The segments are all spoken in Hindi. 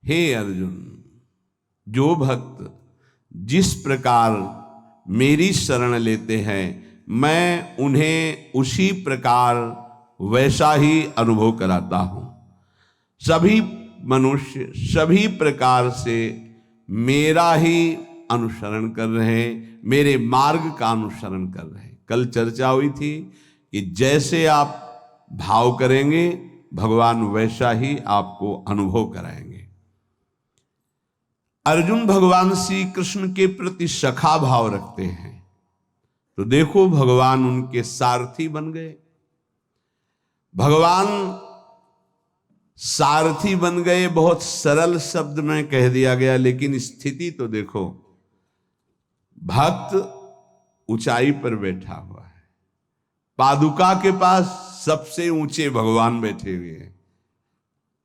हे अर्जुन, जो भक्त जिस प्रकार मेरी शरण लेते हैं मैं उन्हें उसी प्रकार वैसा ही अनुभव कराता हूं। सभी मनुष्य सभी प्रकार से मेरा ही अनुसरण कर रहे हैं, मेरे मार्ग का अनुसरण कर रहे हैं। कल चर्चा हुई थी कि जैसे आप भाव करेंगे भगवान वैसा ही आपको अनुभव कराएंगे। अर्जुन भगवान श्री कृष्ण के प्रति सखा भाव रखते हैं, तो देखो भगवान उनके सारथी बन गए। भगवान सारथी बन गए, बहुत सरल शब्द में कह दिया गया, लेकिन स्थिति तो देखो। भक्त ऊंचाई पर बैठा हुआ है, पादुका के पास सबसे ऊंचे भगवान बैठे हुए हैं।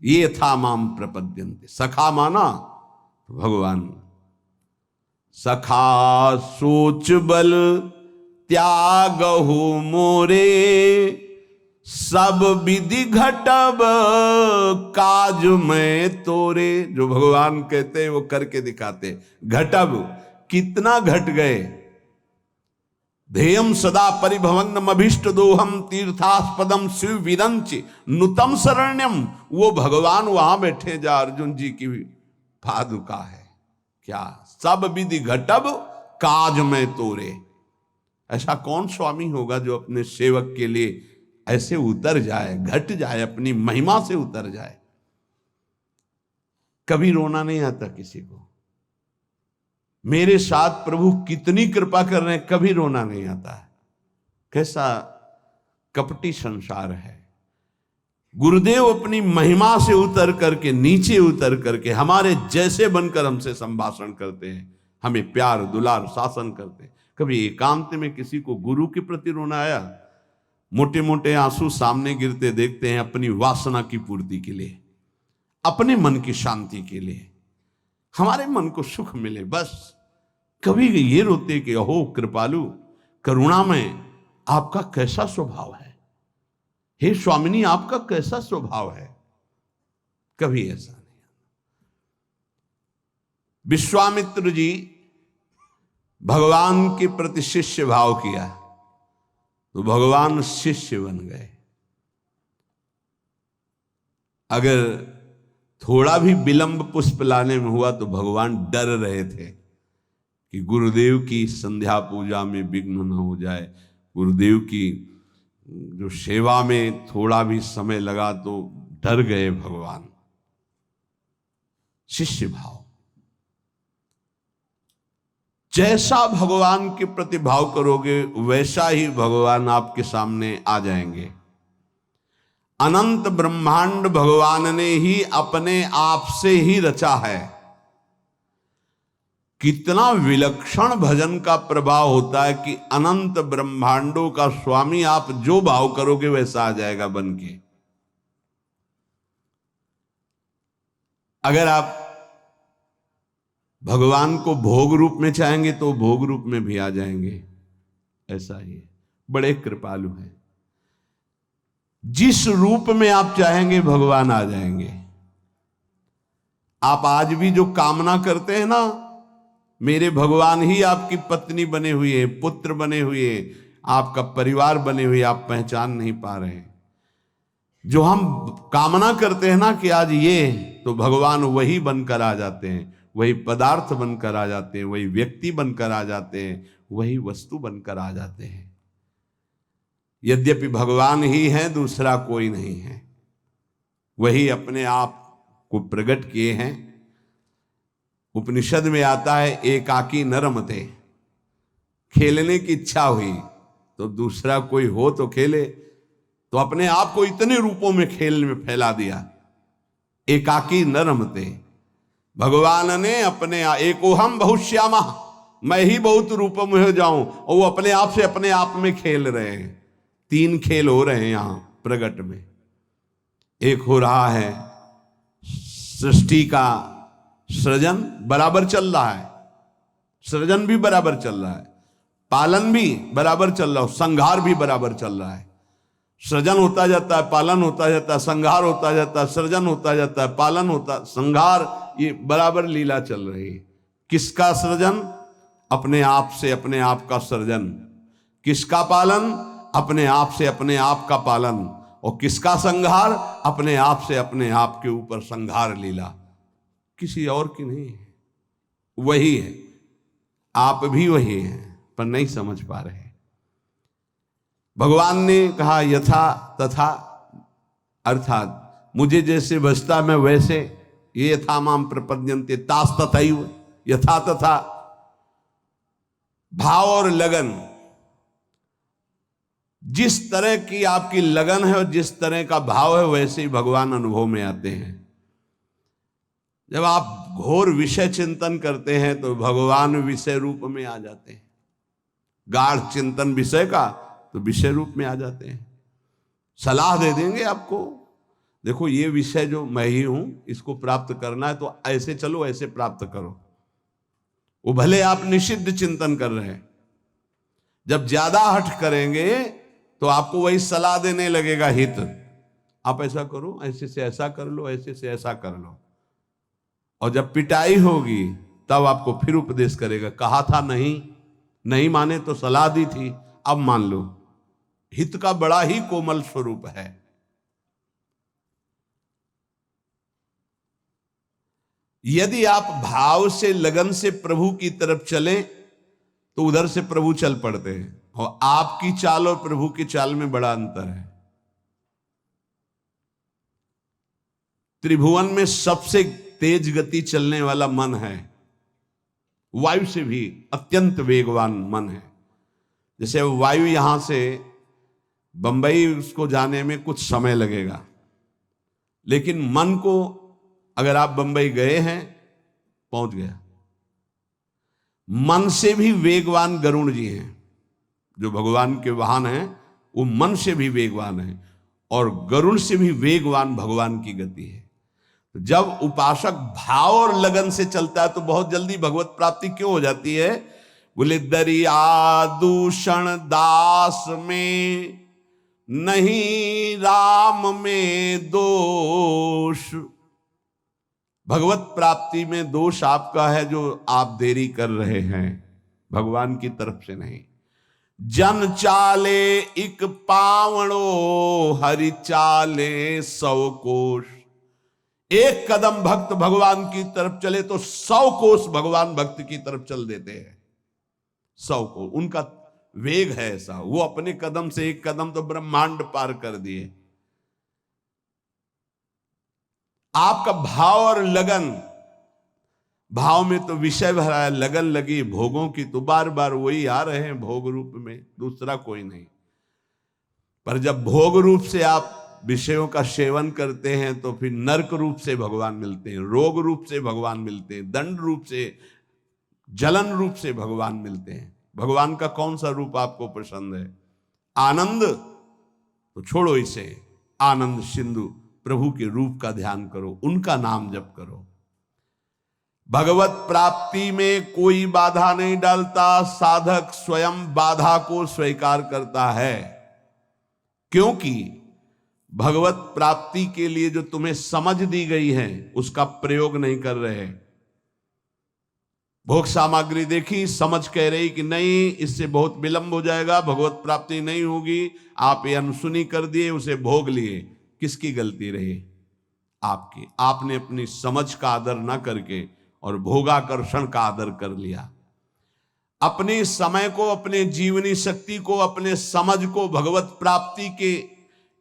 ये था माम प्रपद्यन्ते, सखा माना भगवान। सखा सोच बल त्यागहु मोरे, सब विधि घटब काज में तोरे। जो भगवान कहते हैं वो करके दिखाते। घटब, कितना घट गए। ध्येयम सदा परिभवनम अभिष्ट दोहम तीर्थास्पदम शिव विरंच नुतम शरण्यम। वो भगवान वहां बैठे जा अर्जुन जी की पादुका है। क्या सब विधि घटब काज में तोरे। ऐसा कौन स्वामी होगा जो अपने सेवक के लिए ऐसे उतर जाए, घट जाए, अपनी महिमा से उतर जाए। कभी रोना नहीं आता किसी को। मेरे साथ प्रभु कितनी कृपा कर रहे हैं, कभी रोना नहीं आता है। कैसा कपटी संसार है। गुरुदेव अपनी महिमा से उतर करके, नीचे उतर करके हमारे जैसे बनकर हमसे संभाषण करते हैं, हमें प्यार दुलार शासन करते हैं। कभी एकांत में किसी को गुरु के प्रति रोना आया? मोटे मोटे आंसू सामने गिरते देखते हैं अपनी वासना की पूर्ति के लिए, अपने मन की शांति के लिए, हमारे मन को सुख मिले बस। कभी ये रोते कि अहो कृपालु करुणा में आपका कैसा स्वभाव है, हे स्वामिनी आपका कैसा स्वभाव है। कभी ऐसा नहीं। विश्वामित्र जी भगवान के प्रति शिष्य भाव किया तो भगवान शिष्य बन गए। अगर थोड़ा भी विलंब पुष्प लाने में हुआ तो भगवान डर रहे थे कि गुरुदेव की संध्या पूजा में विघ्न न हो जाए, गुरुदेव की जो सेवा में थोड़ा भी समय लगा तो डर गए भगवान। शिष्य भाव, जैसा भगवान के प्रति भाव करोगे वैसा ही भगवान आपके सामने आ जाएंगे। अनंत ब्रह्मांड भगवान ने ही अपने आप से ही रचा है। कितना विलक्षण भजन का प्रभाव होता है कि अनंत ब्रह्मांडों का स्वामी आप जो भाव करोगे वैसा आ जाएगा बन के। अगर आप भगवान को भोग रूप में चाहेंगे तो भोग रूप में भी आ जाएंगे। ऐसा ही है, बड़े कृपालु हैं। जिस रूप में आप चाहेंगे भगवान आ जाएंगे। आप आज भी जो कामना करते हैं ना, मेरे भगवान ही आपकी पत्नी बने हुए हैं, पुत्र बने हुए हैं, आपका परिवार बने हुए, आप पहचान नहीं पा रहे हैं। जो हम कामना करते हैं ना कि आज ये, तो भगवान वही बनकर आ जाते हैं, वही पदार्थ बनकर आ जाते हैं, वही व्यक्ति बनकर आ जाते हैं, वही वस्तु बनकर आ जाते हैं। यद्यपि भगवान ही हैं, दूसरा कोई नहीं है। वही अपने आप को प्रकट किए हैं। उपनिषद में आता है एकाकी न रमते। खेलने की इच्छा हुई तो दूसरा कोई हो तो खेले, तो अपने आप को इतने रूपों में खेल में फैला दिया। एकाकी न रमते। भगवान ने अपने एकोहम बहुश्यामा, मैं ही बहुत रूपों में हो जाऊं, और वो अपने आप से अपने आप में खेल रहे हैं। तीन खेल हो रहे हैं यहां प्रगट में। एक हो रहा है सृष्टि का सृजन बराबर चल रहा है, सृजन भी बराबर चल रहा है, पालन भी बराबर चल रहा है, संहार भी बराबर चल रहा है। सृजन होता जाता है, पालन होता जाता है, संहार होता जाता है, सृजन होता जाता है, पालन होता, संहार, ये बराबर लीला चल रही है। किसका सृजन? अपने आप से अपने आप का सृजन। किसका पालन? अपने आप से अपने आप का पालन। और किसका संहार? अपने आप से अपने आप के ऊपर संहार लीला, किसी और की नहीं है, वही है। आप भी वही हैं, पर नहीं समझ पा रहे। भगवान ने कहा यथा तथा, अर्थात मुझे जैसे बसता मैं वैसे, ये यथा माम प्रपद्यन्ते तास तथैव, यथा तथा। भाव और लगन, जिस तरह की आपकी लगन है और जिस तरह का भाव है, वैसे ही भगवान अनुभव में आते हैं। जब आप घोर विषय चिंतन करते हैं तो भगवान विषय रूप में आ जाते हैं। गाढ़ चिंतन विषय का तो विषय रूप में आ जाते हैं। सलाह दे देंगे आपको, देखो ये विषय जो मैं ही हूं, इसको प्राप्त करना है तो ऐसे चलो, ऐसे प्राप्त करो। वो भले आप निषिद्ध चिंतन कर रहे हैं, जब ज्यादा हठ करेंगे तो आपको वही सलाह देने लगेगा हित। आप ऐसा करो, ऐसे से ऐसा कर लो, ऐसे से ऐसा कर लो। और जब पिटाई होगी तब आपको फिर उपदेश करेगा, कहा था नहीं, नहीं माने तो सलाह दी थी, अब मान लो। हित का बड़ा ही कोमल स्वरूप है। यदि आप भाव से, लगन से प्रभु की तरफ चले तो उधर से प्रभु चल पड़ते हैं। और आपकी चाल और प्रभु की चाल में बड़ा अंतर है। त्रिभुवन में सबसे तेज गति चलने वाला मन है, वायु से भी अत्यंत वेगवान मन है। जैसे वायु यहां से बंबई उसको जाने में कुछ समय लगेगा, लेकिन मन को अगर आप बंबई गए हैं, पहुंच गया। मन से भी वेगवान गरुड़ जी हैं, जो भगवान के वाहन हैं, वो मन से भी वेगवान हैं। और गरुड़ से भी वेगवान भगवान की गति है। तो जब उपासक भाव और लगन से चलता है तो बहुत जल्दी भगवत प्राप्ति क्यों हो जाती है? बोले दरिया दूषण दास में नहीं राम में दोष। भगवत प्राप्ति में दोष आपका है जो आप देरी कर रहे हैं, भगवान की तरफ से नहीं। जन चाले इक पावणो हरि चाले 100 कोश। एक कदम भक्त भगवान की तरफ चले तो 100 कोस भगवान भक्त की तरफ चल देते हैं। 100 कोस उनका वेग है ऐसा। वो अपने कदम से एक कदम तो ब्रह्मांड पार कर दिए। आपका भाव और लगन, भाव में तो विषय भरा है, लगन लगी भोगों की तो बार बार वही आ रहे हैं भोग रूप में, दूसरा कोई नहीं। पर जब भोग रूप से आप विषयों का सेवन करते हैं तो फिर नरक रूप से भगवान मिलते हैं, रोग रूप से भगवान मिलते हैं, दंड रूप से, जलन रूप से भगवान मिलते हैं। भगवान का कौन सा रूप आपको पसंद है? आनंद तो छोड़ो इसे, आनंद सिंधु प्रभु के रूप का ध्यान करो, उनका नाम जप करो। भगवत प्राप्ति में कोई बाधा नहीं डालता, साधक स्वयं बाधा को स्वीकार करता है। क्योंकि भगवत प्राप्ति के लिए जो तुम्हें समझ दी गई है उसका प्रयोग नहीं कर रहे। भोग सामग्री देखी, समझ कह रही कि नहीं इससे बहुत विलंब हो जाएगा, भगवत प्राप्ति नहीं होगी, आप ये अनसुनी कर दिए, उसे भोग लिए। किसकी गलती रही? आपकी। आपने अपनी समझ का आदर ना करके और भोगाकर्षण का आदर कर लिया। अपने समय को, अपने जीवनी शक्ति को, अपने समझ को भगवत प्राप्ति के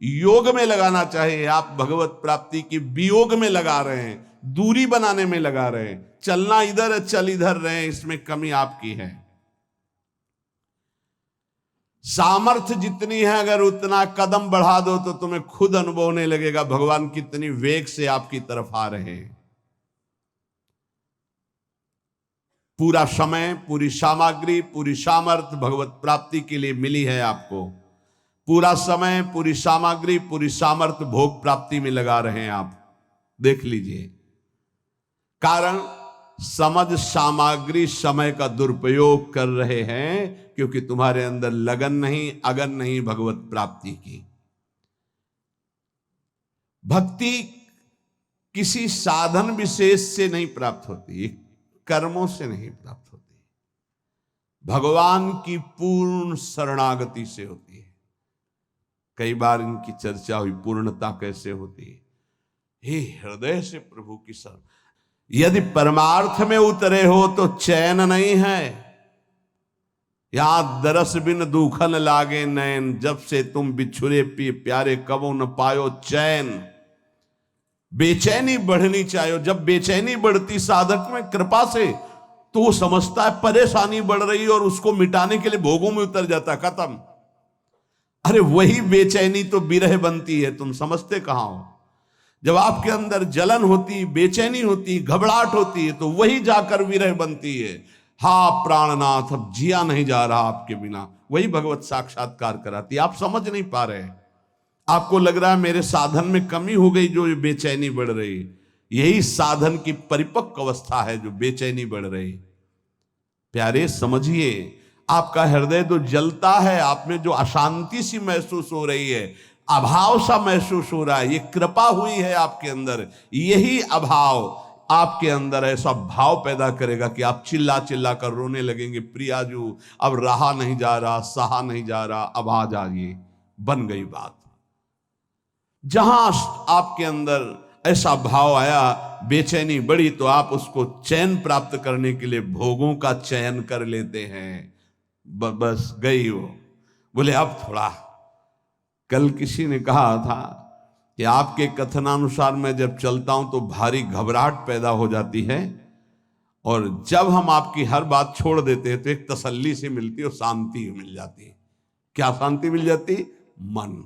योग में लगाना चाहिए। आप भगवत प्राप्ति की वियोग में लगा रहे हैं, दूरी बनाने में लगा रहे हैं। चलना इधर है, चल इधर रहे, इसमें कमी आपकी है। सामर्थ्य जितनी है अगर उतना कदम बढ़ा दो तो तुम्हें खुद अनुभव होने लगेगा भगवान कितनी वेग से आपकी तरफ आ रहे हैं। पूरा समय, पूरी सामग्री, पूरी सामर्थ्य भगवत प्राप्ति के लिए मिली है आपको। पूरा समय, पूरी सामग्री, पूरी सामर्थ्य भोग प्राप्ति में लगा रहे हैं आप, देख लीजिए। कारण समझ सामग्री समय का दुरुपयोग कर रहे हैं क्योंकि तुम्हारे अंदर लगन नहीं, अगन नहीं भगवत प्राप्ति की। भक्ति किसी साधन विशेष से नहीं प्राप्त होती, कर्मों से नहीं प्राप्त होती, भगवान की पूर्ण शरणागति से होती है। कई बार इनकी चर्चा हुई, पूर्णता कैसे होती है। हे हृदय से प्रभु की शरण, यदि परमार्थ में उतरे हो तो चैन नहीं है। यहां दरस बिन दुखन लागे नैन, जब से तुम बिछुरे पी प्यारे कबो न पायो चैन। बेचैनी बढ़नी चाहिए। जब बेचैनी बढ़ती साधक में कृपा से, तो वो समझता है परेशानी बढ़ रही है और उसको मिटाने के लिए भोगों में उतर जाता, खत्म। अरे वही बेचैनी तो विरह बनती है, तुम समझते कहां हो। जब आपके अंदर जलन होती, बेचैनी होती, घबराहट होती है, तो वही जाकर विरह बनती है। हा प्राणनाथ, अब जिया नहीं जा रहा आपके बिना, वही भगवत साक्षात्कार कराती है। आप समझ नहीं पा रहे, आपको लग रहा है मेरे साधन में कमी हो गई जो बेचैनी बढ़ रही। यही साधन की परिपक्व अवस्था है जो बेचैनी बढ़ रही। प्यारे समझिए, आपका हृदय तो जलता है, आप में जो अशांति सी महसूस हो रही है, अभाव सा महसूस हो रहा है, ये कृपा हुई है आपके अंदर। यही अभाव आपके अंदर ऐसा भाव पैदा करेगा कि आप चिल्ला चिल्ला कर रोने लगेंगे, प्रियाजू अब रहा नहीं जा रहा, सहा नहीं जा रहा, अब आ जाइए। बन गई बात। जहां आपके अंदर ऐसा भाव आया, बेचैनी बढ़ी, तो आप उसको चैन प्राप्त करने के लिए भोगों का चयन कर लेते हैं। बस गई वो। बोले अब थोड़ा, कल किसी ने कहा था कि आपके कथनानुसार मैं जब चलता हूं तो भारी घबराहट पैदा हो जाती है, और जब हम आपकी हर बात छोड़ देते हैं तो एक तसल्ली से मिलती है और शांति मिल जाती है। क्या शांति मिल जाती? मन।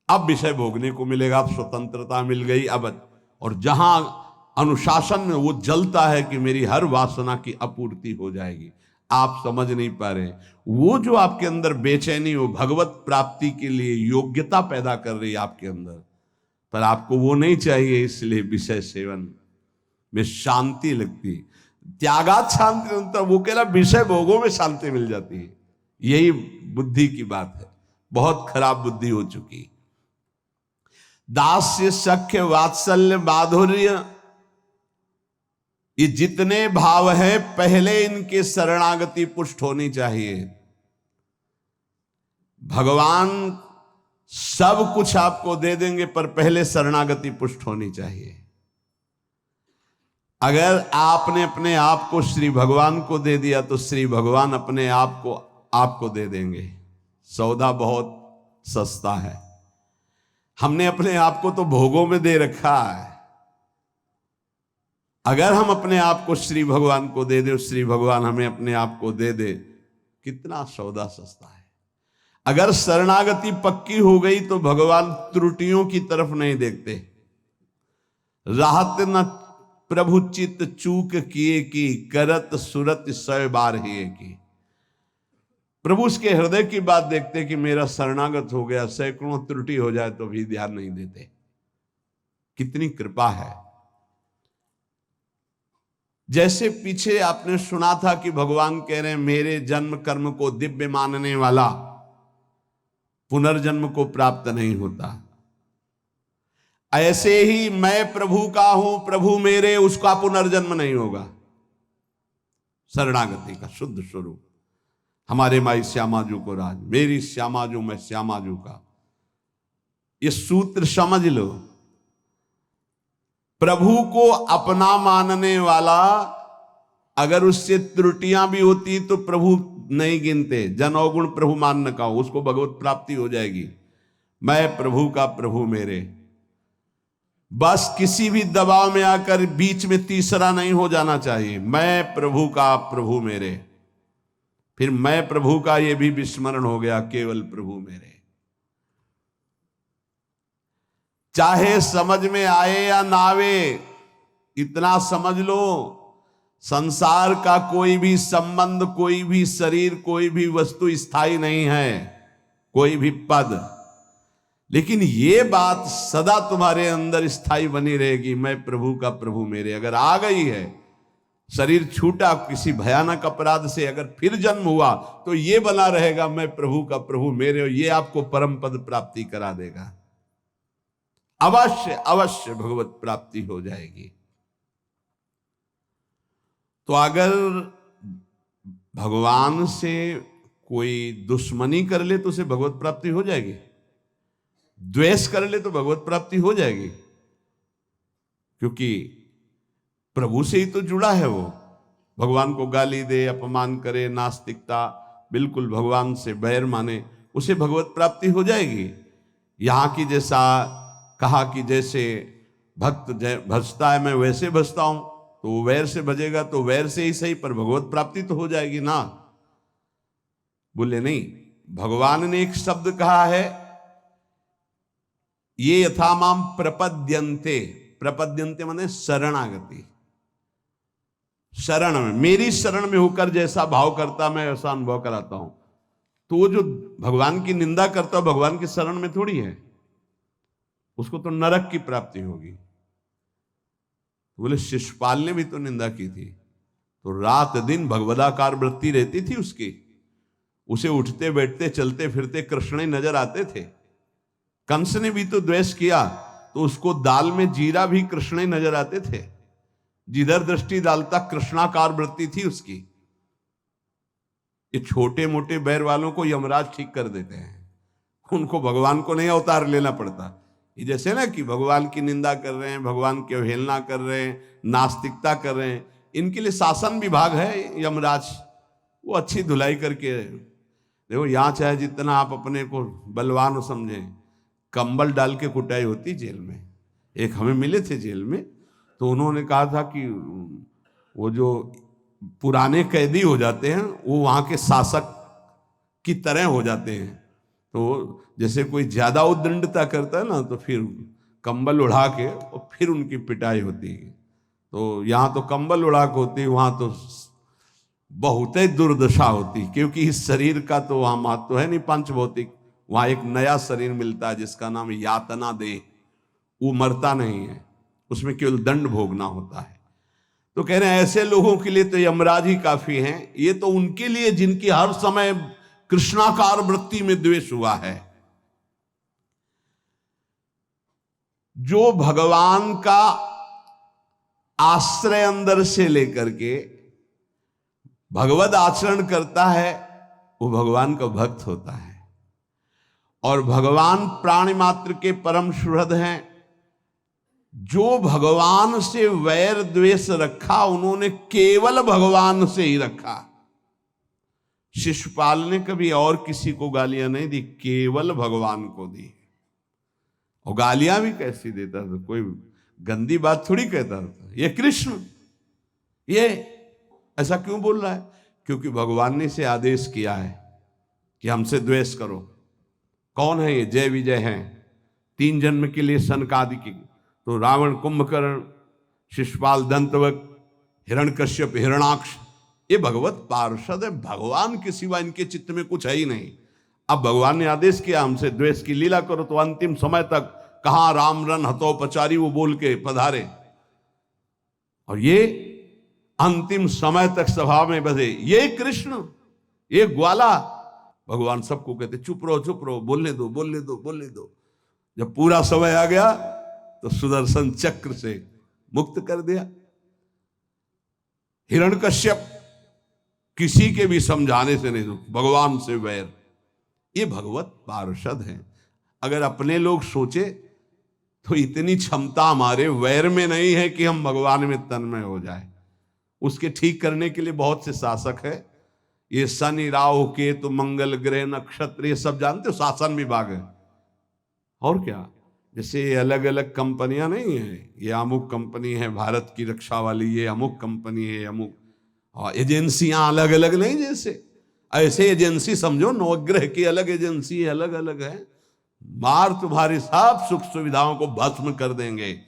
अब विषय भोगने को मिलेगा, अब स्वतंत्रता मिल गई। अब और जहां अनुशासन में वो जलता है कि मेरी हर वासना की आपूर्ति हो जाएगी, आप समझ नहीं पा रहे। वो जो आपके अंदर बेचैनी, वो भगवत प्राप्ति के लिए योग्यता पैदा कर रही है आपके अंदर, पर आपको वो नहीं चाहिए। इसलिए विषय सेवन में शांति लगती, त्यागात शांति, वो कह रहा विषय भोगों में शांति मिल जाती है। यही बुद्धि की बात है, बहुत खराब बुद्धि हो चुकी। दास्य, सख्य, वात्सल्य, माधुर्य, ये जितने भाव है पहले इनके शरणागति पुष्ट होनी चाहिए। भगवान सब कुछ आपको दे देंगे, पर पहले शरणागति पुष्ट होनी चाहिए। अगर आपने अपने आप को श्री भगवान को दे दिया तो श्री भगवान अपने आप को आपको दे देंगे। सौदा बहुत सस्ता है। हमने अपने आप को तो भोगों में दे रखा है। अगर हम अपने आप को श्री भगवान को दे दे, श्री भगवान हमें अपने आप को दे दे, कितना सौदा सस्ता है। अगर शरणागति पक्की हो गई तो भगवान त्रुटियों की तरफ नहीं देखते। राहत न प्रभु चित्त चूक किए की, करत सुरत सौ बार ही की। प्रभु उसके हृदय की बात देखते कि मेरा शरणागत हो गया, सैकड़ों त्रुटि हो जाए तो भी ध्यान नहीं देते। कितनी कृपा है। जैसे पीछे आपने सुना था कि भगवान कह रहे हैं मेरे जन्म कर्म को दिव्य मानने वाला पुनर्जन्म को प्राप्त नहीं होता। ऐसे ही मैं प्रभु का हूं, प्रभु मेरे, उसका पुनर्जन्म नहीं होगा। शरणागति का शुद्ध स्वरूप। हमारे माई श्यामाजू को राज, मेरी श्यामाजू मैं श्यामाजू का, ये सूत्र समझ लो। प्रभु को अपना मानने वाला, अगर उससे त्रुटियां भी होती तो प्रभु नहीं गिनते। जन अवगुण प्रभु मान न का, उसको भगवत प्राप्ति हो जाएगी। मैं प्रभु का, प्रभु मेरे। बस किसी भी दबाव में आकर बीच में तीसरा नहीं हो जाना चाहिए। मैं प्रभु का, प्रभु मेरे। फिर मैं प्रभु का ये भी विस्मरण हो गया, केवल प्रभु मेरे। चाहे समझ में आए या ना आवे, इतना समझ लो, संसार का कोई भी संबंध, कोई भी शरीर, कोई भी वस्तु स्थायी नहीं है, कोई भी पद। लेकिन ये बात सदा तुम्हारे अंदर स्थायी बनी रहेगी, मैं प्रभु का, प्रभु मेरे। अगर आ गई है, शरीर छूटा किसी भयानक अपराध से, अगर फिर जन्म हुआ तो ये बना रहेगा, मैं प्रभु का, प्रभु मेरे। और ये आपको परम पद प्राप्ति करा देगा। अवश्य अवश्य भगवत प्राप्ति हो जाएगी। तो अगर भगवान से कोई दुश्मनी कर ले तो उसे भगवत प्राप्ति हो जाएगी, द्वेष कर ले तो भगवत प्राप्ति हो जाएगी, क्योंकि प्रभु से ही तो जुड़ा है वो। भगवान को गाली दे, अपमान करे, नास्तिकता, बिल्कुल भगवान से बैर माने, उसे भगवत प्राप्ति हो जाएगी। यहां की जैसा कहा कि जैसे भक्त भजता है मैं वैसे भजता हूं, तो वो वैर से भजेगा तो वैर से ही सही, पर भगवत प्राप्ति तो हो जाएगी ना। बोले नहीं, भगवान ने एक शब्द कहा है, ये यथा माम प्रपद्यन्ते, प्रपद्यन्ते माने शरणागति, शरण में, मेरी शरण में होकर जैसा भाव करता मैं वैसा अनुभव कराता हूं। तो वो जो भगवान की निंदा करता है भगवान की शरण में थोड़ी है, उसको तो नरक की प्राप्ति होगी। बोले शिशुपाल ने भी तो निंदा की थी, तो रात दिन भगवदाकार वृत्ति रहती थी उसकी, उसे उठते बैठते चलते फिरते कृष्ण ही नजर आते थे। कंस ने भी तो द्वेष किया, तो उसको दाल में जीरा भी कृष्ण ही नजर आते थे, जिधर दृष्टि डालता कृष्णाकार वृत्ति थी उसकी। ये छोटे मोटे बैर वालों को यमराज ठीक कर देते हैं, उनको भगवान को नहीं अवतार लेना पड़ता। ये जैसे ना कि भगवान की निंदा कर रहे हैं, भगवान की अवहेलना कर रहे हैं, नास्तिकता कर रहे हैं, इनके लिए शासन विभाग है यमराज, वो अच्छी धुलाई करके। देखो यहां चाहे जितना आप अपने को बलवान समझें, कंबल डाल के कुटाई होती जेल में। एक हमें मिले थे जेल में, तो उन्होंने कहा था कि वो जो पुराने कैदी हो जाते हैं वो वहाँ के शासक की तरह हो जाते हैं। तो जैसे कोई ज्यादा उद्दंडता करता है ना, तो फिर कंबल उड़ा के और फिर उनकी पिटाई होती है। तो यहाँ तो कंबल उड़ा के होती, वहाँ तो बहुत ही दुर्दशा होती, क्योंकि इस शरीर का तो वहाँ महत्व है नहीं पंच भौतिक। वहाँ एक नया शरीर मिलता है जिसका नाम यातना देह, वो मरता नहीं है, उसमें केवल दंड भोगना होता है। तो कह रहे हैं ऐसे लोगों के लिए तो यमराज ही काफी हैं। ये तो उनके लिए जिनकी हर समय कृष्णाकार वृत्ति में द्वेष हुआ है। जो भगवान का आश्रय अंदर से लेकर के भगवद आचरण करता है, वो भगवान का भक्त होता है। और भगवान प्राणी मात्र के परम सुहृद हैं। जो भगवान से वैर द्वेष रखा, उन्होंने केवल भगवान से ही रखा। शिशुपाल ने कभी और किसी को गालियां नहीं दी, केवल भगवान को दी। और गालियां भी कैसी देता था, कोई गंदी बात थोड़ी कहता था। ये कृष्ण ये ऐसा क्यों बोल रहा है? क्योंकि भगवान ने इसे आदेश किया है कि हमसे द्वेष करो। कौन है ये? जय विजय हैं, 3 जन्म के लिए सनकादिक। तो रावण, कुंभकर्ण, शिशुपाल, दंतवक्, हिरण्यकश्यप, हिरणाक्ष, ये भगवत पार्षद है। भगवान के सिवा इनके चित्त में कुछ है ही नहीं। अब भगवान ने आदेश किया हमसे द्वेष की लीला करो, तो अंतिम समय तक कहां राम रन हतोपचारी वो बोल के पधारे, और ये अंतिम समय तक सभा में बसे। ये कृष्ण, ये ग्वाला। भगवान सबको कहते चुप रहो चुप रहो, बोलने दो बोलने दो बोलने दो। जब पूरा समय आ गया तो सुदर्शन चक्र से मुक्त कर दिया। हिरण्यकश्यप किसी के भी समझाने से नहीं, भगवान से वैर। ये भगवत पार्षद हैं। अगर अपने लोग सोचे तो इतनी क्षमता हमारे वैर में नहीं है कि हम भगवान में तन्मय हो जाए। उसके ठीक करने के लिए बहुत से शासक है। ये शनि, राहु, केतु, मंगल ग्रह, नक्षत्र, ये सब जानते हो, शासन विभाग है। और क्या, जैसे अलग अलग कंपनियां नहीं है, ये अमुक कंपनी है भारत की रक्षा वाली, ये अमुक कंपनी है, अमुक, और एजेंसियां अलग अलग नहीं। जैसे ऐसे एजेंसी समझो, नवग्रह की अलग एजेंसी अलग अलग है। मार तुम्हारी सब सुख सुविधाओं को भस्म कर देंगे,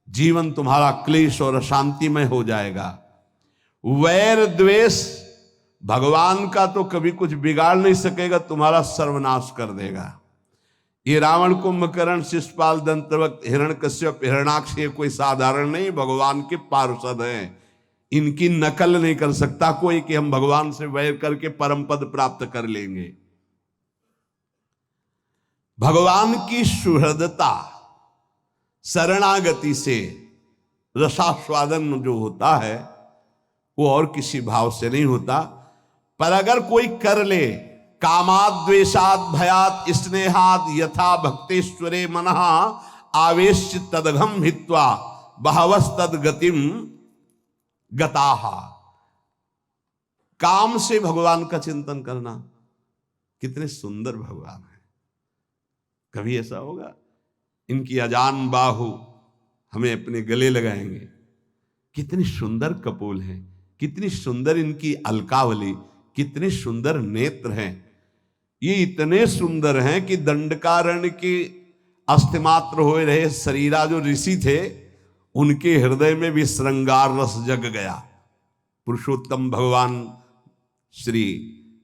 जीवन तुम्हारा क्लेश और अशांतिमय हो जाएगा। वैर द्वेष भगवान का तो कभी कुछ बिगाड़ नहीं सकेगा, तुम्हारा सर्वनाश कर देगा। ये रावण, कुंभकर्ण, शिशुपाल, दंतवक्, हिरण्यकश्यप, हिरणाक्ष, ये कोई साधारण नहीं, भगवान के पार्षद हैं। इनकी नकल नहीं कर सकता कोई कि हम भगवान से वैर करके परम पद प्राप्त कर लेंगे। भगवान की सुहृदता, शरणागति से रसास्वादन जो होता है वो और किसी भाव से नहीं होता। पर अगर कोई कर ले, कामाद द्वेषाद भयात स्नेहाद यथा भक्तेश्वरे मनः आवेश्य तदघम हित्वा बहवस्तद गतिम गताहा। काम से भगवान का चिंतन करना, कितने सुंदर भगवान है। कभी ऐसा होगा इनकी अजान बाहु हमें अपने गले लगाएंगे, कितनी सुंदर कपोल है, कितनी सुंदर इनकी अलकावली, कितने सुंदर नेत्र हैं। ये इतने सुंदर हैं कि दंडकारण्य के अस्थिमात्र हो रहे शरीरा जो ऋषि थे उनके हृदय में भी श्रृंगार रस जग गया। पुरुषोत्तम भगवान श्री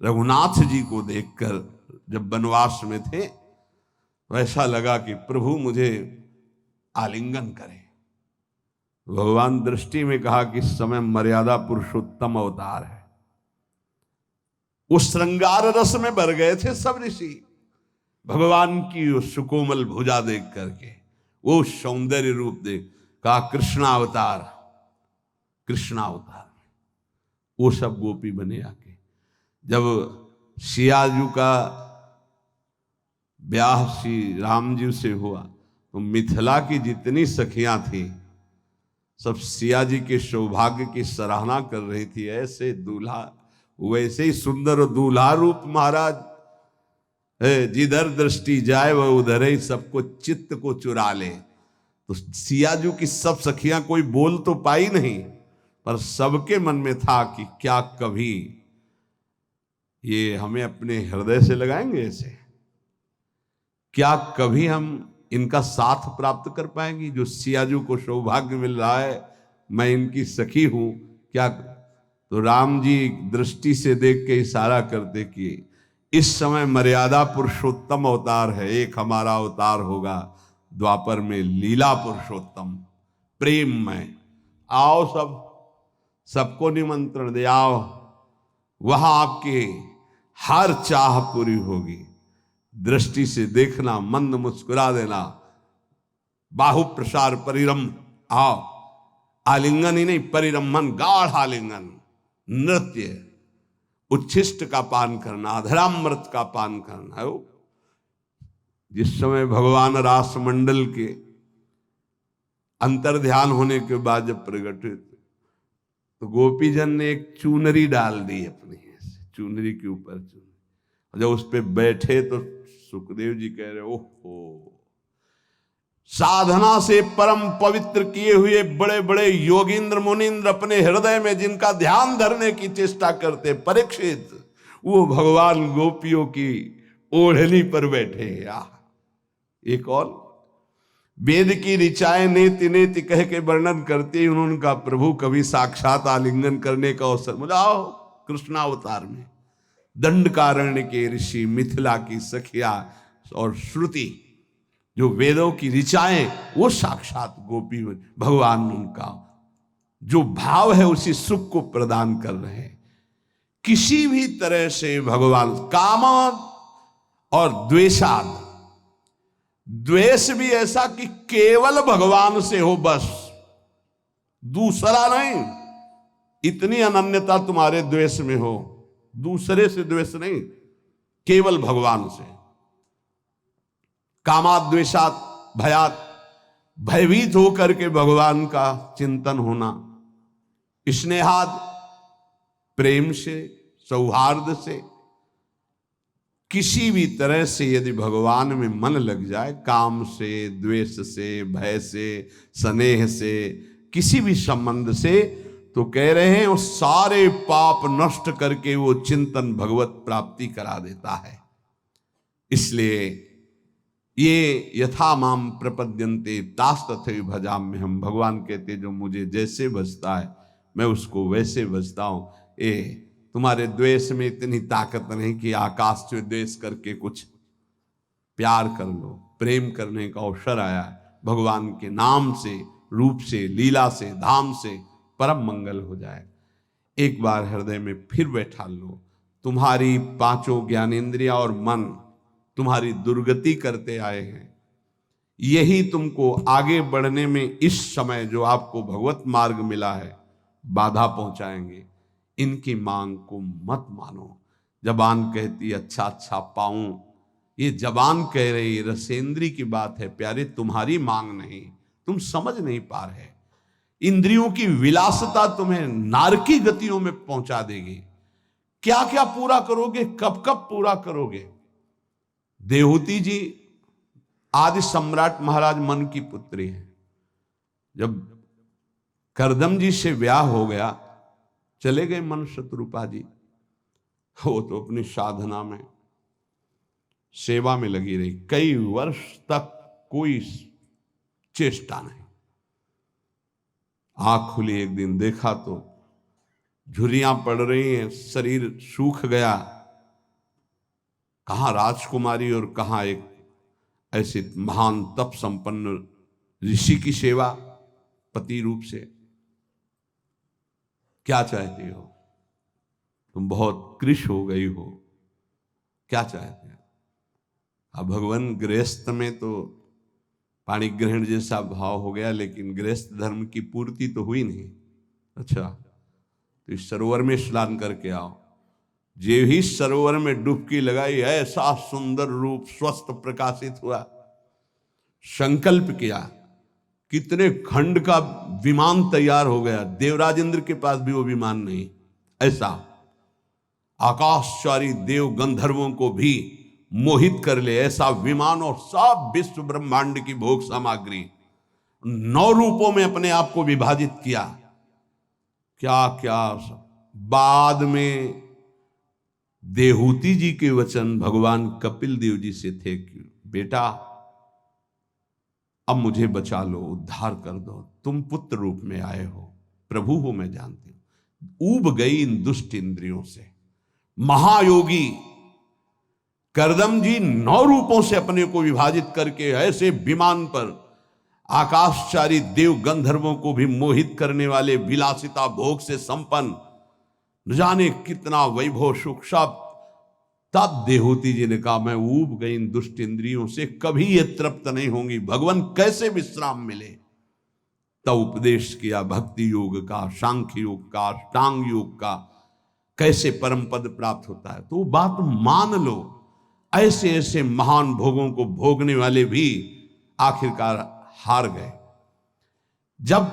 रघुनाथ जी को देखकर जब वनवास में थे तो ऐसा लगा कि प्रभु मुझे आलिंगन करें। भगवान दृष्टि में कहा कि इस समय मर्यादा पुरुषोत्तम अवतार है। उस श्रृंगार रस में भर गए थे सब ऋषि भगवान की उस सुकोमल भुजा देख करके, वो सौंदर्य रूप देख कहा कृष्णावतार, कृष्णावतार। वो सब गोपी बने आके। जब सियाजू का ब्याह श्री राम जी से हुआ तो मिथिला की जितनी सखियां थी सब सिया जी के सौभाग्य की सराहना कर रही थी। ऐसे दूल्हा, वैसे ही सुंदर दूल्हा रूप महाराज, जिधर दृष्टि जाए वह उधर ही सबको चित्त को चुरा ले। तो सियाजू की सब सखियां कोई बोल तो पाई नहीं, पर सबके मन में था कि क्या कभी ये हमें अपने हृदय से लगाएंगे ऐसे, क्या कभी हम इनका साथ प्राप्त कर पाएंगे। जो सियाजू को सौभाग्य मिल रहा है मैं इनकी सखी हूं क्या। तो राम जी दृष्टि से देख के इशारा करते कि इस समय मर्यादा पुरुषोत्तम अवतार है, एक हमारा अवतार होगा द्वापर में लीला पुरुषोत्तम प्रेम में। आओ सबको निमंत्रण दे, आओ वहां आपकी हर चाह पूरी होगी। दृष्टि से देखना, मंद मुस्कुरा देना, बाहु प्रसार परिरम, आओ आलिंगन ही नहीं परिरमन, गाढ़ आलिंगन, नृत्य, उच्छिष्ट का पान करना, अधरामृत का पान करना है। जिस समय भगवान रास मंडल के अंतर ध्यान होने के बाद जब प्रकट हुए तो गोपीजन ने एक चूनरी डाल दी अपनी चूनरी के ऊपर चूनरी। जब उस पे बैठे तो सुखदेव जी कह रहे ओहो, साधना से परम पवित्र किए हुए बड़े बड़े योगींद्र मुनींद्र अपने हृदय में जिनका ध्यान धरने की चेष्टा करते परीक्षित, वो भगवान गोपियों की ओढ़नी पर बैठे। एक और वेद की ऋचाएं नेति नेति कह के वर्णन करते उन्होंने कहा प्रभु कभी साक्षात आलिंगन करने का अवसर मुझे। आओ कृष्णावतार में दंडकारण्य के ऋषि, मिथिला की सखिया और श्रुति जो वेदों की ऋचाएं, वो साक्षात गोपी भगवान उनका जो भाव है उसी सुख को प्रदान कर रहे हैं। किसी भी तरह से भगवान काम और द्वेषाद, द्वेष भी ऐसा कि केवल भगवान से हो, बस दूसरा नहीं। इतनी अनन्यता तुम्हारे द्वेष में हो, दूसरे से द्वेष नहीं, केवल भगवान से। कामाद द्वेषात भयात, भयभीत होकर के भगवान का चिंतन होना। स्नेहाद, प्रेम से, सौहार्द से, किसी भी तरह से यदि भगवान में मन लग जाए, काम से, द्वेष से, भय से, स्नेह से, किसी भी संबंध से, तो कह रहे हैं वो सारे पाप नष्ट करके वो चिंतन भगवत प्राप्ति करा देता है। इसलिए ये यथा माम प्रपद्यन्ते तास तथैव भजामि, हम भगवान कहते जो मुझे जैसे भजता है मैं उसको वैसे भजता हूं। तुम्हारे द्वेष में इतनी ताकत नहीं कि आकाश से द्वेष करके कुछ प्यार कर लो। प्रेम करने का अवसर आया भगवान के नाम से, रूप से, लीला से, धाम से परम मंगल हो जाए। एक बार हृदय में फिर बैठा लो। तुम्हारी पांचों ज्ञानेंद्रिया और मन तुम्हारी दुर्गति करते आए हैं। यही तुमको आगे बढ़ने में इस समय जो आपको भगवत मार्ग मिला है बाधा पहुंचाएंगे। इनकी मांग को मत मानो। जबान कहती अच्छा अच्छा पाऊं, ये जबान कह रही रसेंद्री की बात है प्यारे, तुम्हारी मांग नहीं, तुम समझ नहीं पा रहे। इंद्रियों की विलासता तुम्हें नारकी गतियों में पहुंचा देगी। क्या क्या पूरा करोगे, कब कब पूरा करोगे। देहूती जी आदि सम्राट महाराज मन की पुत्री है। जब करदम जी से ब्याह हो गया, चले गए मन शत्रुपा जी। वो तो अपनी साधना में सेवा में लगी रही, कई वर्ष तक कोई चेष्टा नहीं। आंख खुली, एक दिन देखा तो झुर्रियां पड़ रही हैं, शरीर सूख गया। कहां राजकुमारी और कहां एक ऐसे महान तप संपन्न ऋषि की सेवा पति रूप से। क्या चाहती हो तुम, बहुत कृश हो गई हो, क्या चाहते हो। अब भगवान गृहस्थ में तो पाणी ग्रहण जैसा भाव हो गया, लेकिन गृहस्थ धर्म की पूर्ति तो हुई नहीं। अच्छा, तो इस सरोवर में स्नान करके आओ। जे ही सरोवर में डुबकी लगाई, ऐसा सुंदर रूप स्वस्थ प्रकाशित हुआ। संकल्प किया, कितने खंड का विमान तैयार हो गया। देवराज इंद्र के पास भी वो विमान नहीं। ऐसा आकाशचारी देव गंधर्वों को भी मोहित कर ले ऐसा विमान, और सब विश्व ब्रह्मांड की भोग सामग्री 9 रूपों में अपने आप को विभाजित किया। क्या क्या बाद में देहूती जी के वचन भगवान कपिल देव जी से थे कि बेटा अब मुझे बचा लो, उद्धार कर दो, तुम पुत्र रूप में आए हो, प्रभु हो मैं जानती हूं। ऊब गई इन दुष्ट इंद्रियों से। महायोगी करदम जी 9 रूपों से अपने को विभाजित करके ऐसे विमान पर आकाशचारी देव गंधर्वों को भी मोहित करने वाले विलासिता भोग से संपन्न, न जाने कितना वैभव सुख सब। तब देहूती जी ने कहा मैं ऊब गई इन दुष्ट इंद्रियों से, कभी ये तृप्त नहीं होंगी, भगवान कैसे विश्राम मिले। तब उपदेश किया भक्ति योग का, सांख्य योग का, अष्टांग योग का, कैसे परम पद प्राप्त होता है। तो वो बात मान लो। ऐसे ऐसे महान भोगों को भोगने वाले भी आखिरकार हार गए। जब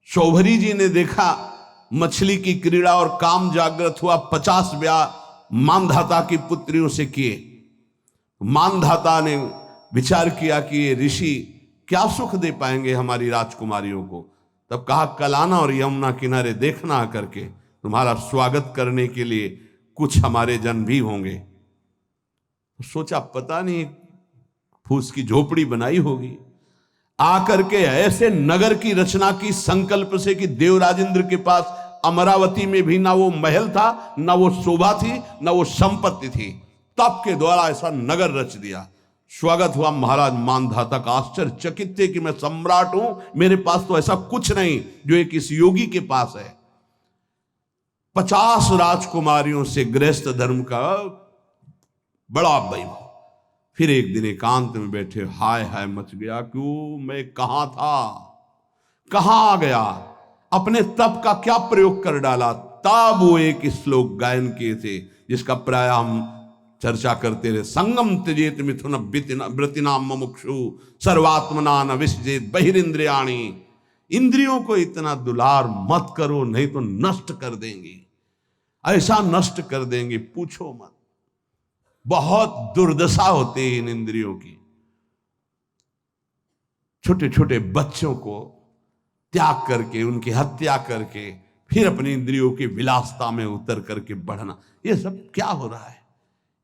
शौभरी जी ने देखा मछली की क्रीड़ा और काम जागृत हुआ, 50 ब्याह मानधाता की पुत्रियों से किए। मानधाता ने विचार किया कि ये ऋषि क्या सुख दे पाएंगे हमारी राजकुमारियों को। तब कहा कलाना और यमुना किनारे देखना करके, तुम्हारा स्वागत करने के लिए कुछ हमारे जन भी होंगे। सोचा पता नहीं फूस की झोपड़ी बनाई होगी। आकर के ऐसे नगर की रचना की संकल्प से कि देवराजेंद्र के पास अमरावती में भी ना वो महल था, ना वो शोभा थी, ना वो संपत्ति थी। तप के द्वारा ऐसा नगर रच दिया। स्वागत हुआ महाराज मानधाता का। आश्चर्यचकित थे कि मैं सम्राट हूं, मेरे पास तो ऐसा कुछ नहीं जो एक इस योगी के पास है। 50 राजकुमारियों से गृहस्थ धर्म का बड़ा वैभव। फिर एक दिन एकांत में बैठे, हाय हाय मच गया, क्यों मैं कहां था, कहां आ गया, अपने तप का क्या प्रयोग कर डाला। तब वो एक श्लोक गायन किए थे जिसका प्राय हम चर्चा करते रहे। संगम त्यजेत मिथुन व्रतिनाम मुमुक्षु सर्वात्मना न विसजेत बहिरिंद्रियाणि। इंद्रियों को इतना दुलार मत करो, नहीं तो नष्ट कर देंगे, ऐसा नष्ट कर देंगे पूछो मत। बहुत दुर्दशा होती है इन इंद्रियों की। छोटे छोटे बच्चों को त्याग करके, उनकी हत्या करके, फिर अपनी इंद्रियों की विलासता में उतर करके बढ़ना, ये सब क्या हो रहा है।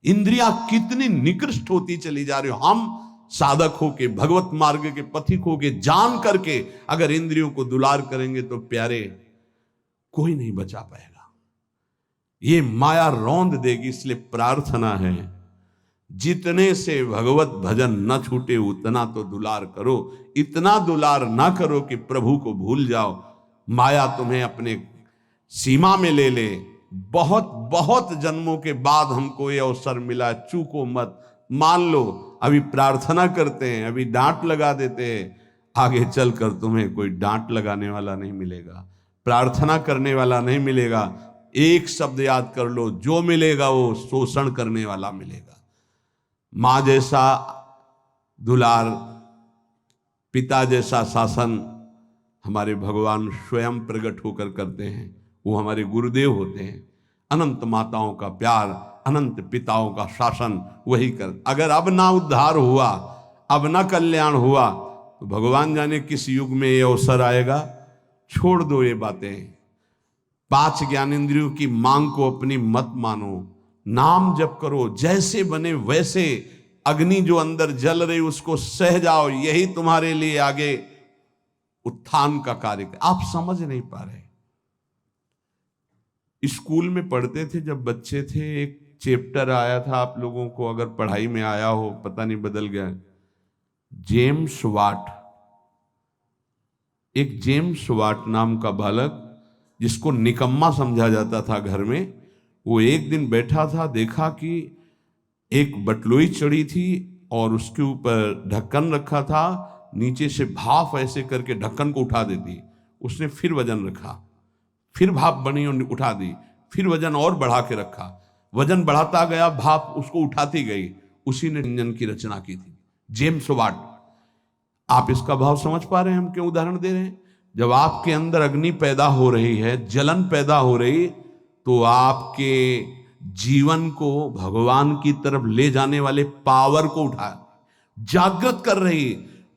इंद्रियां कितनी निकृष्ट होती चली जा रही हो। हम साधक होके, भगवत मार्ग के पथिक होके, जान करके अगर इंद्रियों को दुलार करेंगे तो प्यारे कोई नहीं बचा पाएगा। ये माया रौंद देगी। इसलिए प्रार्थना है जितने से भगवत भजन न छूटे उतना तो दुलार करो। इतना दुलार ना करो कि प्रभु को भूल जाओ, माया तुम्हें अपने सीमा में ले ले। बहुत बहुत जन्मों के बाद हमको ये अवसर मिला, चूको मत। मान लो अभी प्रार्थना करते हैं, अभी डांट लगा देते हैं, आगे चलकर तुम्हें कोई डांट लगाने वाला नहीं मिलेगा, प्रार्थना करने वाला नहीं मिलेगा। एक शब्द याद कर लो, जो मिलेगा वो शोषण करने वाला मिलेगा। मां जैसा दुलार, पिता जैसा शासन हमारे भगवान स्वयं प्रकट होकर करते हैं। वो हमारे गुरुदेव होते हैं। अनंत माताओं का प्यार, अनंत पिताओं का शासन वही कर। अगर अब ना उद्धार हुआ, अब ना कल्याण हुआ, तो भगवान जाने किस युग में ये अवसर आएगा। छोड़ दो ये बातें। 5 ज्ञानेंद्रियों की मांग को अपनी मत मानो। नाम जप करो, जैसे बने वैसे अग्नि जो अंदर जल रही उसको सह जाओ। यही तुम्हारे लिए आगे उत्थान का कार्य। आप समझ नहीं पा रहे। स्कूल में पढ़ते थे जब बच्चे थे, एक चैप्टर आया था, आप लोगों को अगर पढ़ाई में आया हो, पता नहीं बदल गया, जेम्स वाट। एक जेम्स वाट नाम का बालक, जिसको निकम्मा समझा जाता था घर में, वो एक दिन बैठा था, देखा कि एक बटलोई चढ़ी थी और उसके ऊपर ढक्कन रखा था, नीचे से भाप ऐसे करके ढक्कन को उठा देती। उसने फिर वजन रखा, फिर भाप बनी और उठा दी, फिर वजन और बढ़ा के रखा, वजन बढ़ाता गया, भाप उसको उठाती गई। उसी ने इंजन की रचना की थी, जेम्स वाट। आप इसका भाव समझ पा रहे हैं हम क्यों उदाहरण दे रहे हैं। जब आपके अंदर अग्नि पैदा हो रही है, जलन पैदा हो रही, तो आपके जीवन को भगवान की तरफ ले जाने वाले पावर को उठा जागृत कर रही।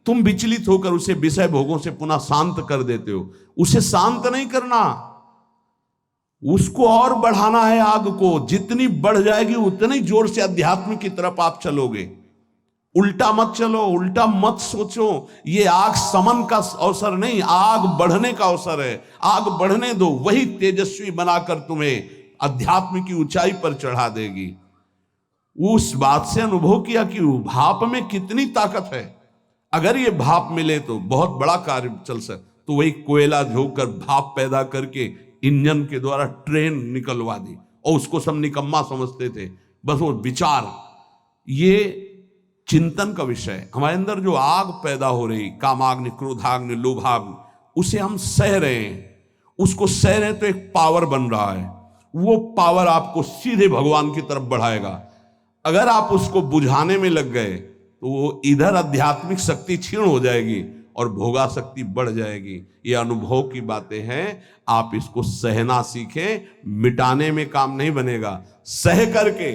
तुम विचलित होकर उसे विषय भोगों से पुनः शांत कर देते हो। उसे शांत नहीं करना, उसको और बढ़ाना है। आग को जितनी बढ़ जाएगी उतनी जोर से अध्यात्म की तरफ आप चलोगे। उल्टा मत चलो, उल्टा मत सोचो। ये आग समन का अवसर नहीं, आग बढ़ने का अवसर है। आग बढ़ने दो, वही तेजस्वी बनाकर तुम्हें अध्यात्म की ऊंचाई पर चढ़ा देगी। उस बात से अनुभव किया कि भाप में कितनी ताकत है। अगर ये भाप मिले तो बहुत बड़ा कार्य चल सकता। तो वही कोयला झोंककर भाप पैदा करके इंजन के द्वारा ट्रेन निकलवा दी, और उसको सब निकम्मा समझते थे। बस वो विचार, ये चिंतन का विषय। हमारे अंदर जो आग पैदा हो रही, कामाग्नि, क्रोधाग्नि, लोभाग्नि, उसे हम सह रहे हैं। उसको सह रहे हैं तो एक पावर बन रहा है। वो पावर आपको सीधे भगवान की तरफ बढ़ाएगा। अगर आप उसको बुझाने में लग गए तो वो इधर आध्यात्मिक शक्ति क्षीण हो जाएगी और भोगा शक्ति बढ़ जाएगी। ये अनुभव की बातें हैं। आप इसको सहना सीखें, मिटाने में काम नहीं बनेगा। सह करके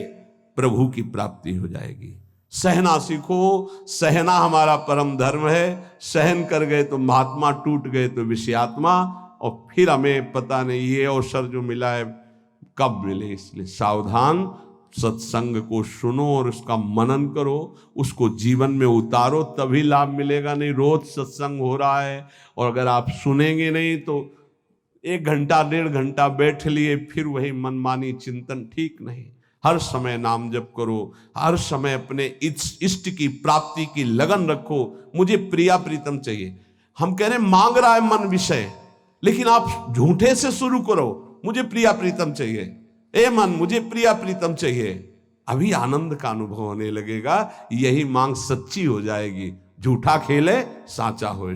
प्रभु की प्राप्ति हो जाएगी। सहना सीखो, सहना हमारा परम धर्म है। सहन कर गए तो महात्मा, टूट गए तो विषयात्मा। और फिर हमें पता नहीं ये अवसर जो मिला है कब मिले। इसलिए सावधान, सत्संग को सुनो और उसका मनन करो, उसको जीवन में उतारो, तभी लाभ मिलेगा। नहीं रोज सत्संग हो रहा है और अगर आप सुनेंगे नहीं तो 1 घंटा 1.5 घंटा बैठ लिए, फिर वही मनमानी चिंतन ठीक नहीं। हर समय नाम जप करो, हर समय अपने इष्ट की प्राप्ति की लगन रखो। मुझे प्रिया प्रीतम चाहिए। हम कह रहे मांग रहा है मन विषय, लेकिन आप झूठे से शुरू करो, मुझे प्रिया प्रीतम चाहिए। ए मन, मुझे प्रिया प्रीतम चाहिए। अभी आनंद का अनुभव होने लगेगा। यही मांग सच्ची हो जाएगी। झूठा खेले साचा हो।